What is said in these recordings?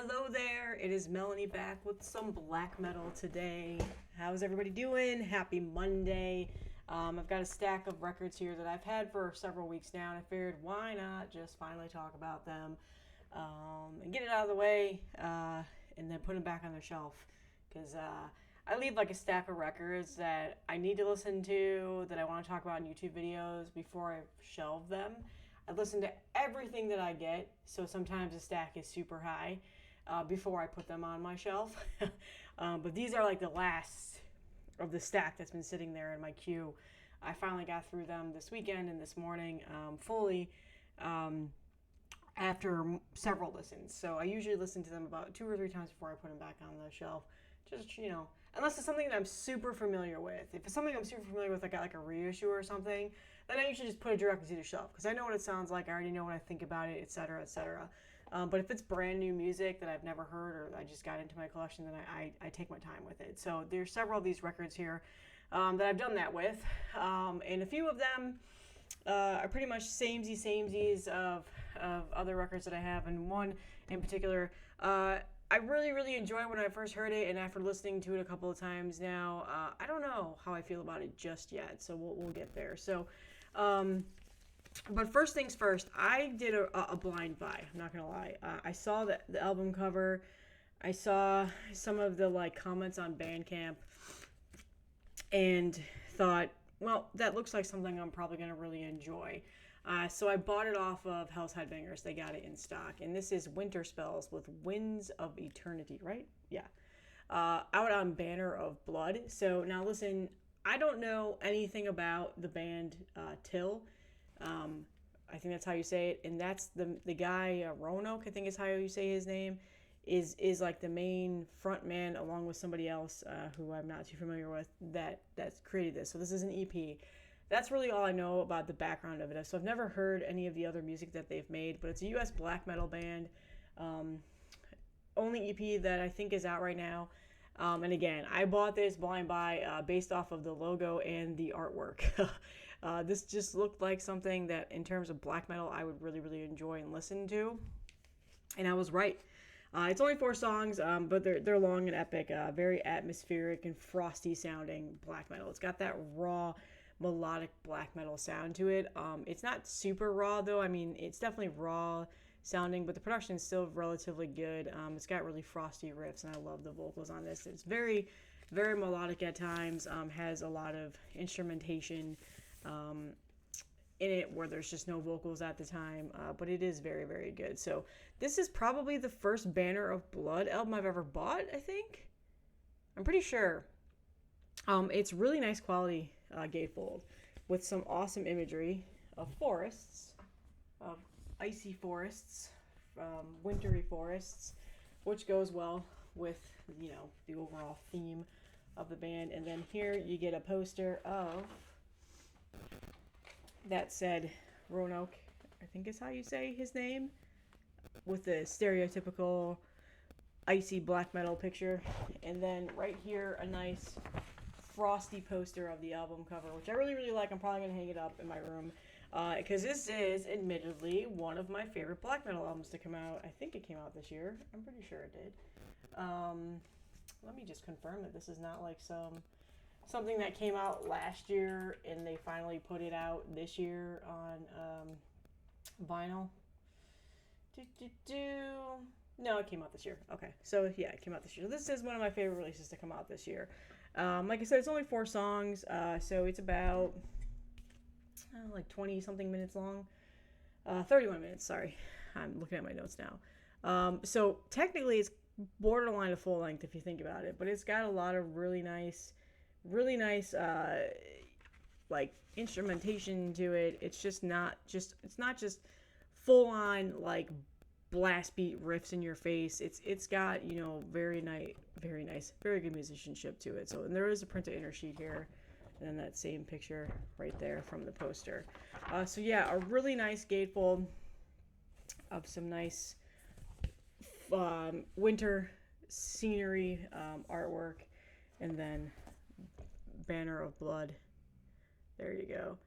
Hello there, it is Melanie back with some black metal today. How's everybody doing? Happy Monday. I've got a stack of records here that I've had for several weeks now, and I figured why not just finally talk about them and get it out of the way and then put them back on the shelf. Because I leave like a stack of records that I need to listen to, that I want to talk about in YouTube videos before I shelve them. I listen to everything that I get, so sometimes the stack is super high before I put them on my shelf. But these are like the last of the stack that's been sitting there in my queue. I finally got through them this weekend and this morning fully after several listens. So I usually listen to them about 2 or 3 times before I put them back on the shelf. Just, unless it's something that I'm super familiar with. If it's something I'm super familiar with, I got like a reissue or something, then I usually just put it directly to the shelf because I know what it sounds like. I already know what I think about it, etc., etc. But if it's brand new music that I've never heard or I just got into my collection, then I take my time with it. So there's several of these records here that I've done that with. And a few of them are pretty much samesies of other records that I have. And one in particular, I really, really enjoyed when I first heard it, and after listening to it a couple of times now, I don't know how I feel about it just yet, so we'll get there. So, but first things first, I did a blind buy. I'm not gonna lie. I saw the album cover. I saw some of the like comments on Bandcamp, and thought, well, that looks like something I'm probably gonna really enjoy. So I bought it off of Hell's Headbangers. They got it in stock, and this is Winterspells with Winds of Eternity, right? Yeah. Out on Banner of Blood. So now listen, I don't know anything about the band Till. I think that's how you say it, and that's the guy Roanoke, I think is how you say his name, is like the main front man along with somebody else who I'm not too familiar with that's created this. So this is an EP. That's really all I know about the background of it. So I've never heard any of the other music that they've made, but it's a US black metal band. Only EP that I think is out right now. And again, I bought this blind buy based off of the logo and the artwork. This just looked like something that, in terms of black metal, I would really, really enjoy and listen to. And I was right. It's only 4 songs, but they're long and epic. Very atmospheric and frosty sounding black metal. It's got that raw, melodic black metal sound to it. It's not super raw though. I mean, it's definitely raw sounding, but the production is still relatively good. It's got really frosty riffs, and I love the vocals on this. It's very, very melodic at times. Has a lot of instrumentation in it where there's just no vocals at the time, but it is very, very good. So this is probably the first Banner of Blood album I've ever bought, I think. I'm pretty sure. It's really nice quality gatefold with some awesome imagery of forests, of icy forests, wintry forests, which goes well with, the overall theme of the band. And then here you get a poster of that said Roanoke, I think is how you say his name, with the stereotypical icy black metal picture. And then right here, a nice frosty poster of the album cover, which I really, really like. I'm probably going to hang it up in my room because this is admittedly one of my favorite black metal albums to come out. I think it came out this year. I'm pretty sure it did. Let me just confirm that this is not like something that came out last year and they finally put it out this year on vinyl. No, it came out this year. Okay, so yeah, it came out this year. So this is one of my favorite releases to come out this year. Like I said, it's only 4 songs, so it's about like 20 something minutes long. 31 minutes, sorry. I'm looking at my notes now. So technically it's borderline a full length if you think about it, but it's got a lot of really nice like instrumentation to it. It's not just full on like blast beat riffs in your face. It's got, very nice, very good musicianship to it. So, and there is a printed inner sheet here, and then that same picture right there from the poster. So yeah, a really nice gatefold of some nice winter scenery artwork, and then Banner of Blood. There you go.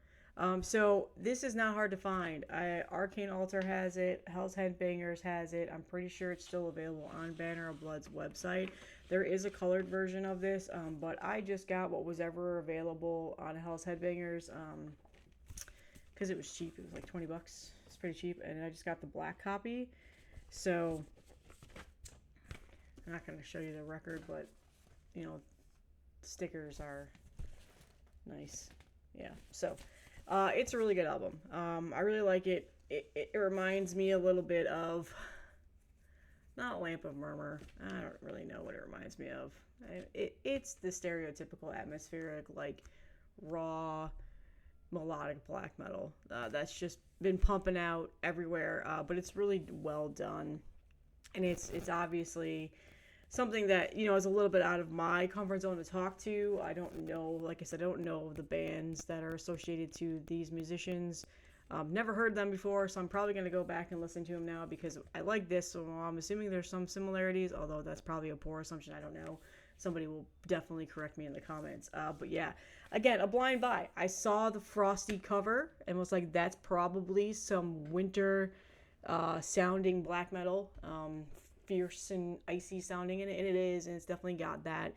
So this is not hard to find. Arcane Altar has it. Hell's Headbangers has it. I'm pretty sure it's still available on Banner of Blood's website. There is a colored version of this, but I just got what was ever available on Hell's Headbangers because it was cheap. It was like $20. It's pretty cheap, and I just got the black copy. So I'm not going to show you the record, but you know, stickers are nice. Yeah. So it's a really good album. I really like it. It reminds me a little bit of, not Lamp of Murmur. I don't really know what it reminds me of. It's the stereotypical atmospheric, like, raw, melodic black metal that's just been pumping out everywhere. But it's really well done. And it's obviously something that, you know, is a little bit out of my comfort zone to talk to. I don't know, like I said, I don't know the bands that are associated to these musicians. Never heard them before, so I'm probably going to go back and listen to them now because I like this, so I'm assuming there's some similarities, although that's probably a poor assumption. I don't know. Somebody will definitely correct me in the comments. But yeah, again, a blind buy. I saw the frosty cover and was like, that's probably some winter sounding black metal. Fierce and icy sounding in it, and it is, and it's definitely got that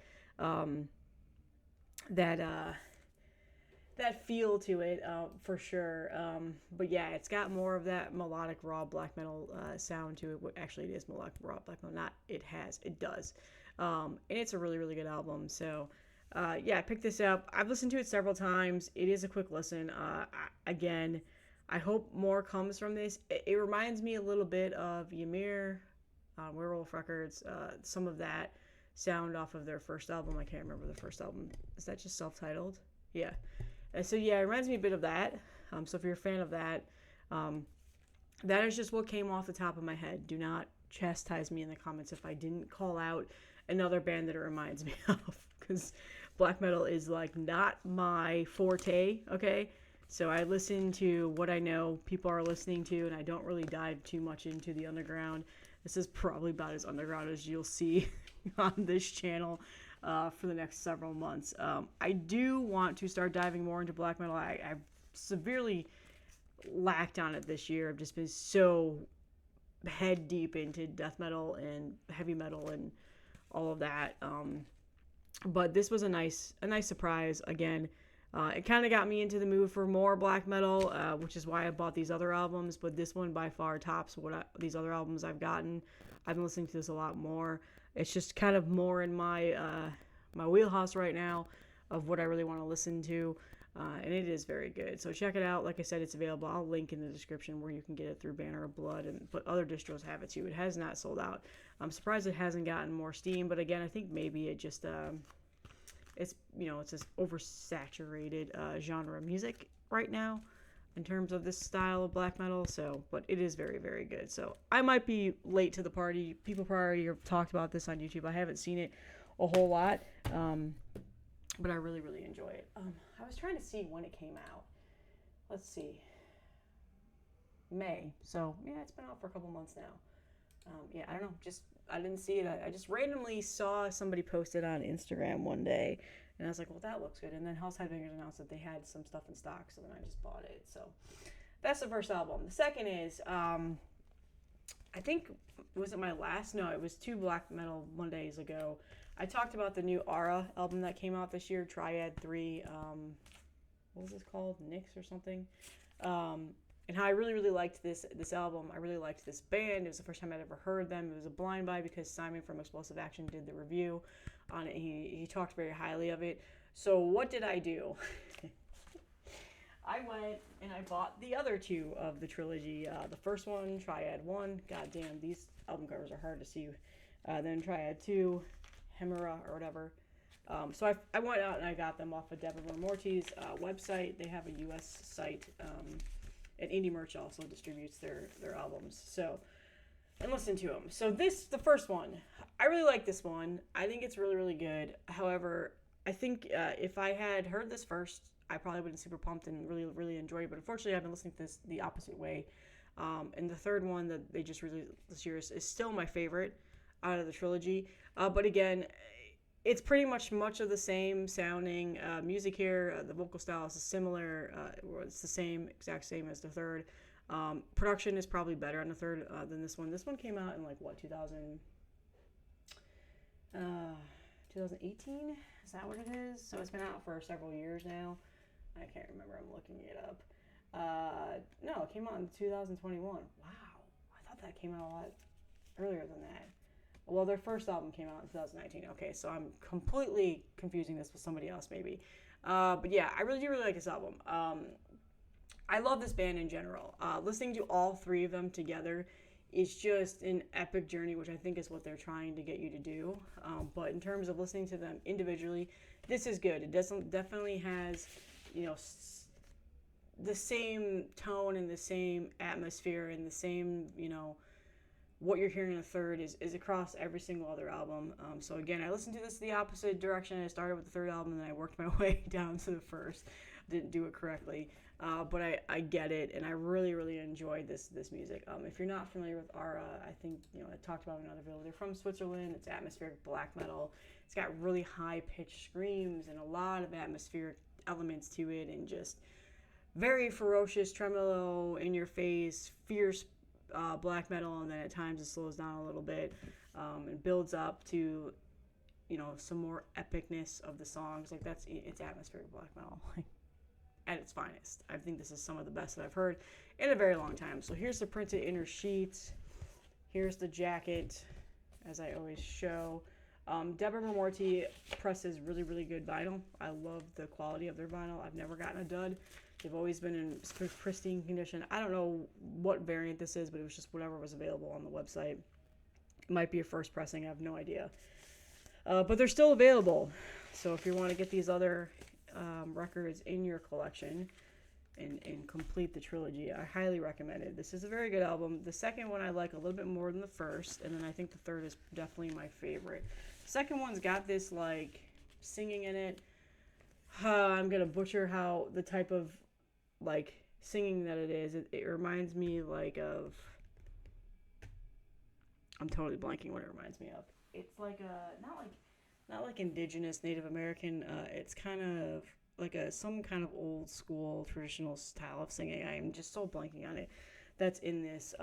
that feel to it for sure. But yeah, it's got more of that melodic raw black metal sound to it. Actually, it is melodic raw black metal. Not it does, and it's a really really good album. So yeah, I picked this up. I've listened to it several times. It is a quick listen. Again, I hope more comes from this. It reminds me a little bit of Ymir. Werewolf Records, some of that sound off of their first album. I can't remember the first album. Is that just self-titled? Yeah. And so yeah, it reminds me a bit of that. So if you're a fan of that, that is just what came off the top of my head. Do not chastise me in the comments if I didn't call out another band that it reminds me of, because black metal is like not my forte. Okay. So I listen to what I know people are listening to, and I don't really dive too much into the underground. This is probably about as underground as you'll see on this channel for the next several months. I do want to start diving more into black metal. I've severely lacked on it this year. I've just been so head deep into death metal and heavy metal and all of that. But this was a nice surprise. Again, it kind of got me into the mood for more black metal, which is why I bought these other albums. But this one by far tops these other albums I've gotten. I've been listening to this a lot more. It's just kind of more in my my wheelhouse right now of what I really want to listen to, and it is very good. So check it out. Like I said, it's available. I'll link in the description where you can get it through Banner of Blood, but other distros have it too. It has not sold out. I'm surprised it hasn't gotten more steam, but again, I think maybe it just it's, you know, it's this oversaturated genre of music right now in terms of this style of black metal. So, but it is very, very good. So I might be late to the party. People probably already have talked about this on YouTube. I haven't seen it a whole lot, but I really, really enjoy it. I was trying to see when it came out. Let's see. May. So yeah, it's been out for a couple months now. Yeah, I don't know. I didn't see it. I just randomly saw somebody post it on Instagram one day, and I was like, well, that looks good. And then Hell's Headbangers announced that they had some stuff in stock, so then I just bought it. So that's the first album. The second is, I think, was it my last? No, it was 2 Black Metal Mondays ago. I talked about the new Aara album that came out this year, Triade II. What was this called? Nyx or something? And how I really, really liked this album. I really liked this band. It was the first time I'd ever heard them. It was a blind buy because Simon from Explosive Action did the review on it. He talked very highly of it. So what did I do? I went and I bought the other 2 of the trilogy. The first one, Triad I. God damn, these album covers are hard to see. Then Triad II, Hemera or whatever. So I went out and I got them off of Devin Morty's website. They have a U.S. site. And Indie Merch also distributes their albums. So, and listen to them. So the first one, I really like this one. I think it's really, really good. However, I think if I had heard this first, I probably would have been super pumped and really, really enjoyed it. But unfortunately, I've been listening to this the opposite way. And the third one that they just released this year is still my favorite out of the trilogy. But again, it's pretty much of the same sounding music here. The vocal style is similar. It's the same, exact same as the third. Production is probably better on the third than this one. This one came out in like what, 2018? Is that what it is? So it's been out for several years now. I can't remember. I'm looking it up. No, it came out in 2021. Wow, I thought that came out a lot earlier than that. Well, their first album came out in 2019. Okay, so I'm completely confusing this with somebody else, maybe. But yeah, I really do really like this album. I love this band in general. Listening to all three of them together is just an epic journey, which I think is what they're trying to get you to do. But in terms of listening to them individually, this is good. It definitely has, you know, the same tone and the same atmosphere and the same, you know, what you're hearing in the third is across every single other album. So again, I listened to this the opposite direction. I started with the third album and then I worked my way down to the first. Didn't do it correctly, but I get it, and I really really enjoyed this music. If you're not familiar with Aara, I think, you know, I talked about in another video. They're from Switzerland. It's atmospheric black metal. It's got really high pitched screams and a lot of atmospheric elements to it, and just very ferocious, tremolo, in your face, fierce black metal, and then at times it slows down a little bit and builds up to, you know, some more epicness of the songs. Like it's atmospheric black metal at its finest. I think this is some of the best that I've heard in a very long time. So here's the printed inner sheet. Here's the jacket, as I always show. Deborah Morty presses really really good vinyl. I love the quality of their vinyl. I've never gotten a dud. They've always been in pristine condition. I don't know what variant this is, but it was just whatever was available on the website. It might be a first pressing. I have no idea. But they're still available. So if you want to get these other records in your collection and complete the trilogy, I highly recommend it. This is a very good album. The second one I like a little bit more than the first, and then I think the third is definitely my favorite. The second one's got this like singing in it. I'm going to butcher how the type of like singing that it is. It reminds me like of, I'm totally blanking what it reminds me of. It's like a not like indigenous Native American. It's kind of like some kind of old school traditional style of singing. I am just so blanking on it. That's in this.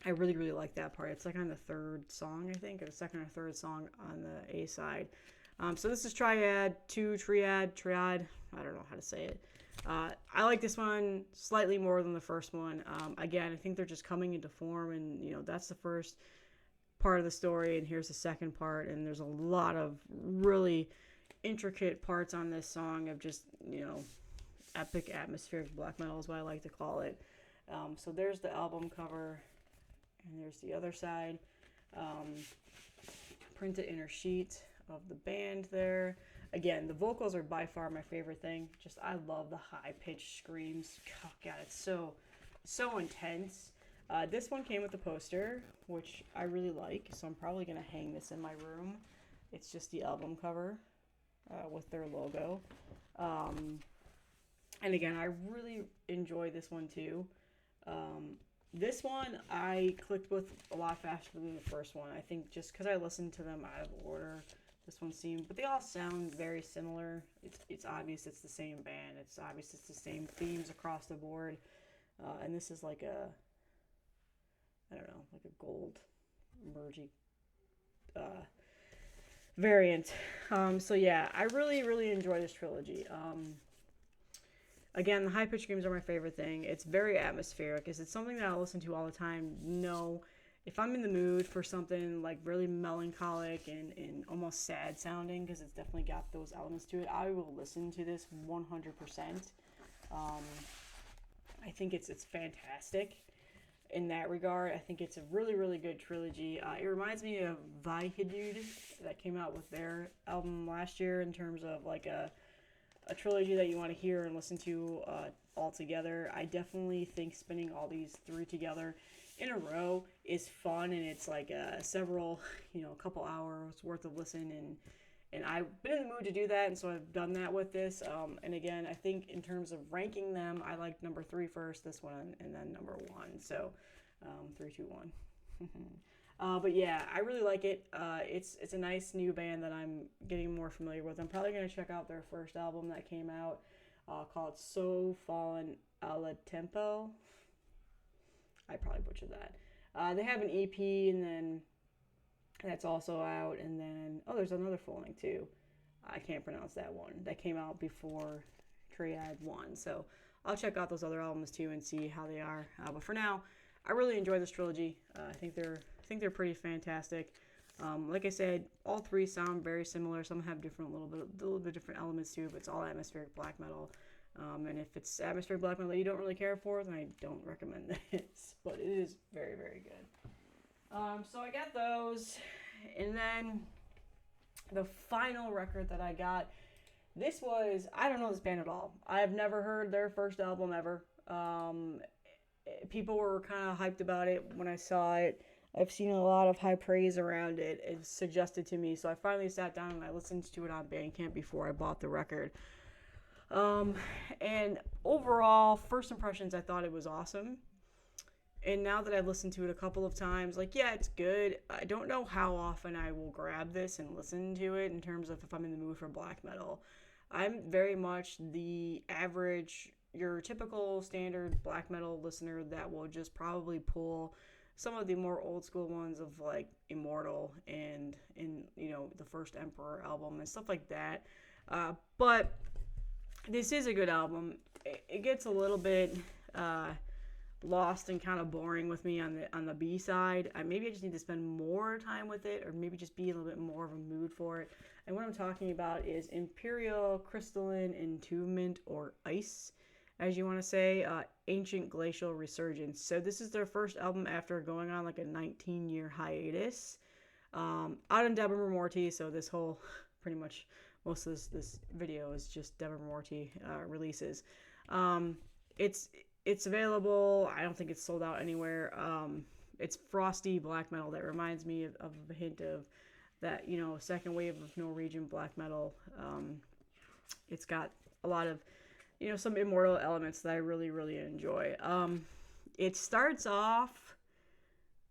I really really like that part. It's like on the third song, I think, or the second or third song on the A side. So this is Triade II, Triade. I don't know how to say it. I like this one slightly more than the first one. Again, I think they're just coming into form, and you know that's the first part of the story, and here's the second part, and there's a lot of really intricate parts on this song of just, you know, epic atmospheric black metal is what I like to call it. So there's the album cover, and there's the other side. Printed inner sheet of the band there. Again, the vocals are by far my favorite thing. Just I love the high-pitched screams. Oh, God, it's so intense. This one came with a poster, which I really like, so I'm probably going to hang this in my room. It's just the album cover with their logo. And again, I really enjoy this one too. This one I clicked with a lot faster than the first one. I think just because I listened to them out of order. This one seemed, but they all sound very similar. It's obvious it's the same band. It's obvious it's the same themes across the board. And this is like a, I don't know, like a gold mergy variant. So yeah, I really, really enjoy this trilogy. Again, the high-pitched screams are my favorite thing. It's very atmospheric. Is it something that I listen to all the time? No. If I'm in the mood for something like really melancholic and almost sad sounding, because it's definitely got those elements to it, I will listen to this 100%. I think it's fantastic in that regard. I think it's a really, really good trilogy. It reminds me of Vihidud that came out with their album last year in terms of like a trilogy that you want to hear and listen to all together. I definitely think spinning all these three together in a row is fun, and it's like several, you know, a couple hours worth of listen, and I've been in the mood to do that, and so I've done that with this. And again, I think in terms of ranking them, I like number 3 first, this one, and then number 1. So 3, 2, 1. But yeah, I really like it. It's a nice new band that I'm getting more familiar with. I'm probably gonna check out their first album that came out, called So Fallen Alla Tempo. I probably butchered that. They have an EP, and then that's also out. And then there's another full length too. I can't pronounce that one. That came out before Triade I. So I'll check out those other albums too and see how they are. But for now, I really enjoy this trilogy. I think they're pretty fantastic. Like I said, all three sound very similar. Some have little bit different elements too, but it's all atmospheric black metal. And if it's atmospheric black metal that you don't really care for, then I don't recommend this. But it is very, very good. So I got those, and then the final record that I got. I don't know this band at all. I have never heard their first album ever. People were kind of hyped about it when I saw it. I've seen a lot of high praise around it. It's suggested to me, so I finally sat down and I listened to it on Bandcamp before I bought the record. And overall, first impressions, I thought it was awesome. And now that I've listened to it a couple of times, yeah, it's good. I don't know how often I will grab this and listen to it in terms of if I'm in the mood for black metal. I'm very much the average, your typical standard black metal listener that will just probably pull some of the more old school ones of Immortal and the first Emperor album and stuff like that. But this is a good album. It gets a little bit lost and kind of boring with me on the B side. Maybe I just need to spend more time with it, or maybe just be a little bit more of a mood for it. And what I'm talking about is Imperial Crystalline Entombment, or I.C.E, as you want to say, Ancient Glacial Resurgence. So this is their first album after going on a 19-year hiatus. Out in Deborah Morty, so this whole, pretty much, most of this video is just Deborah Morty releases. It's available. I don't think it's sold out anywhere. It's frosty black metal that reminds me of a hint of that, second wave of Norwegian black metal. It's got a lot of, some Immortal elements that I really, really enjoy. It starts off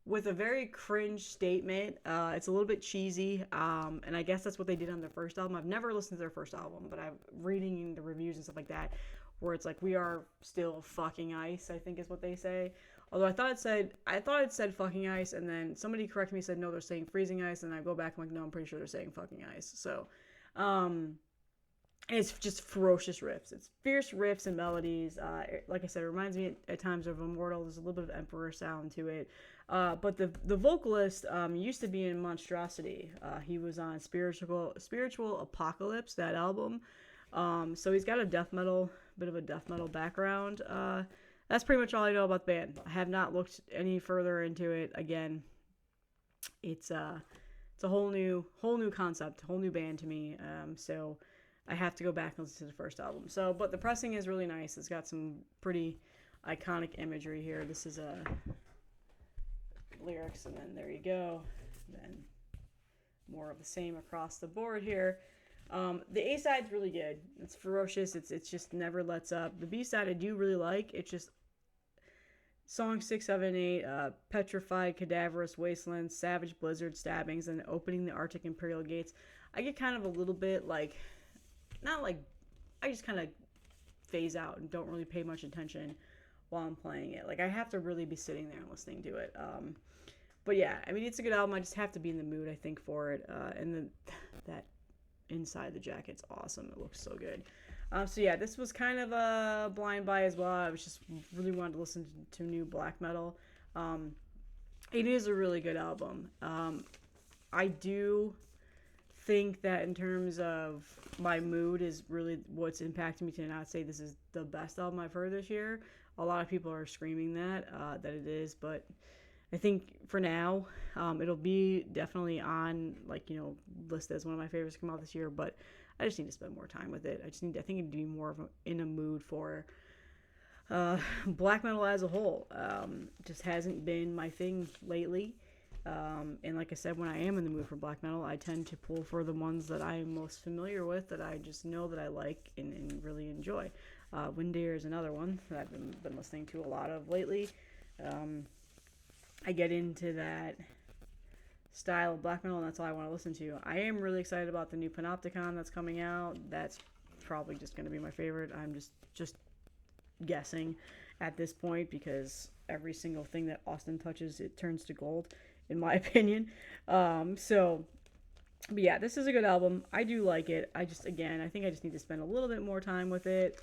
with a very cringe statement. It's a little bit cheesy, and I guess that's what they did on their first album. I've never listened to their first album, but I'm reading the reviews and stuff like that, where it's we are still fucking ice, I think is what they say. Although I thought it said fucking ice, and then somebody corrected me and said, no, they're saying freezing ice, and I go back, I'm no, I'm pretty sure they're saying fucking ice. So, it's just ferocious riffs. It's fierce riffs and melodies. Like I said, it reminds me at times of Immortal. There's a little bit of Emperor sound to it. But the vocalist used to be in Monstrosity. He was on Spiritual Apocalypse, that album. So he's got a bit of a death metal background. That's pretty much all I know about the band. I have not looked any further into it. Again, it's a whole new concept, whole new band to me. So I have to go back and listen to the first album. So, but the pressing is really nice. It's got some pretty iconic imagery here. This is lyrics, and then there you go. Then more of the same across the board here. The A side's really good. It's ferocious. It's just never lets up. The B side I do really like. It's just song 6, 7, 8, petrified, cadaverous wastelands, savage blizzard stabbings, and opening the Arctic Imperial gates. I get kind of a little bit I just kind of phase out and don't really pay much attention while I'm playing it. I have to really be sitting there and listening to it. But yeah, it's a good album. I just have to be in the mood, I think, for it. And that inside the jacket's awesome. It looks so good. So yeah, this was kind of a blind buy as well. I was just really wanted to listen to new black metal. It is a really good album. I do think that in terms of my mood is really what's impacting me to not say this is the best album I've heard this year. A lot of people are screaming that it is, but I think for now, it'll be definitely on list as one of my favorites to come out this year. But I just need to spend more time with it. I think I need to be more in a mood for black metal as a whole. Just hasn't been my thing lately. And like I said, when I am in the mood for black metal, I tend to pull for the ones that I'm most familiar with, that I just know that I like and really enjoy. Windeer is another one that I've been listening to a lot of lately. I get into that style of black metal, and that's all I want to listen to. I am really excited about the new Panopticon that's coming out. That's probably just going to be my favorite. I'm just guessing at this point because every single thing that Austin touches, it turns to gold, in my opinion. But yeah, this is a good album. I do like it. I think I just need to spend a little bit more time with it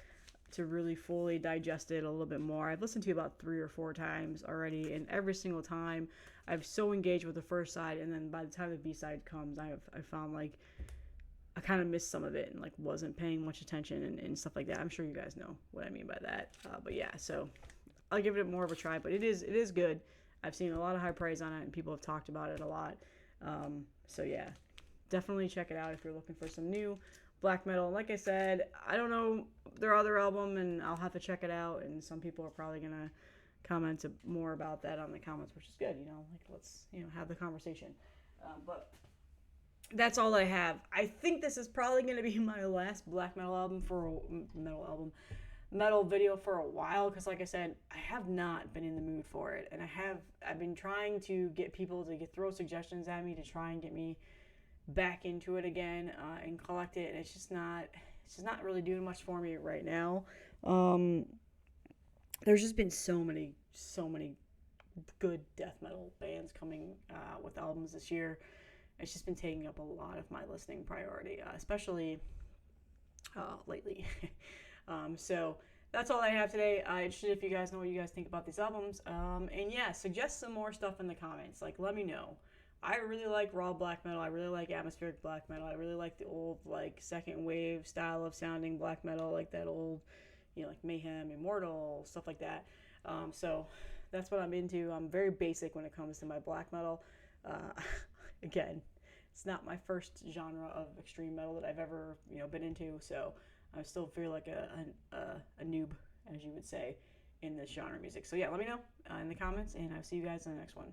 to really fully digest it a little bit more. I've listened to it about 3 or 4 times already, and every single time I've so engaged with the first side, and then by the time the B-side comes, I found like I kind of missed some of it and like wasn't paying much attention and stuff like that. I'm sure you guys know what I mean by that. But yeah, so I'll give it more of a try. But it is good. I've seen a lot of high praise on it, and people have talked about it a lot. So yeah, definitely check it out if you're looking for some new black metal. Like I said, I don't know their other album, and I'll have to check it out. And some people are probably gonna comment more about that on the comments, which is good. Like let's have the conversation. But that's all I have. I think this is probably gonna be my last black metal album metal video for a while, because like I said, I have not been in the mood for it, and I've been trying to get people to throw suggestions at me to try and get me back into it again and collect it, and it's just not really doing much for me right now. There's just been so many good death metal bands coming with albums this year. It's just been taking up a lot of my listening priority, especially lately. So that's all I have today. Interested if you guys know what you guys think about these albums. And yeah, suggest some more stuff in the comments. Like, let me know. I really like raw black metal. I really like atmospheric black metal. I really like the old, like, second wave style of sounding black metal, like that old, like Mayhem, Immortal, stuff like that. So that's what I'm into. I'm very basic when it comes to my black metal. Again, it's not my first genre of extreme metal that I've ever, been into. So I still feel like a noob, as you would say, in this genre of music. So yeah, let me know in the comments, and I'll see you guys in the next one.